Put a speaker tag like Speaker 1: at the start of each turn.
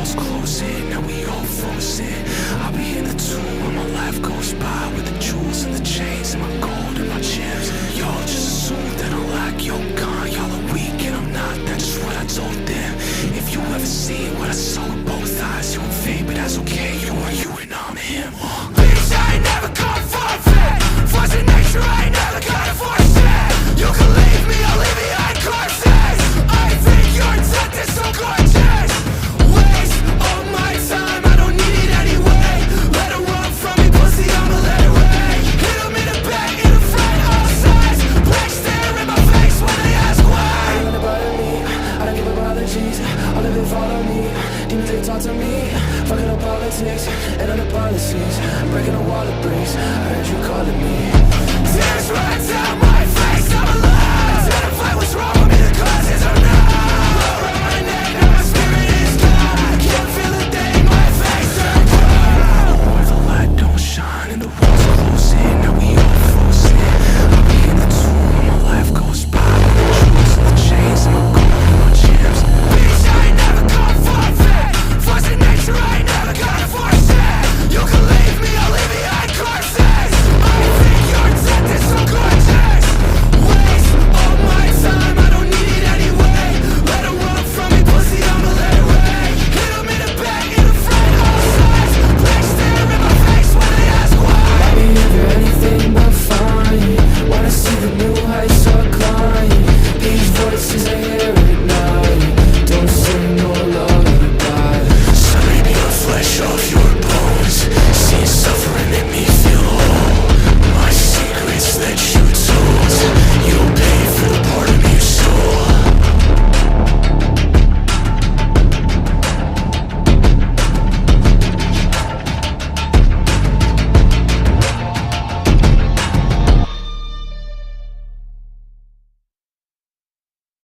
Speaker 1: walls closing, now we all frozen. I'll be in the tomb when my life goes by, with the jewels and the chains and my gold and my gems. Y'all just assume that I'm like your kind. Y'all are weak and I'm not, that's just what I told them. If you ever see what I saw with both eyes, you invade, but that's okay. You are you and I'm him. Bitch, I ain't never gonna forfeit. Force in nature, I ain't never gonna force it. You can leave me, I'll leave behind corpses. I think your death is so gorgeous. Waste all my time, I don't need it anyway. Let her run from me, pussy, I'ma let it rain. Hit 'em in the back, in the front, all sides. Black stare in my face when they ask why. I don't wanna bother me, I don't give apologies. All of it follow me, demons they talk to me. Fucking up politics and other policies, breaking the wall of bricks. I heard you calling me.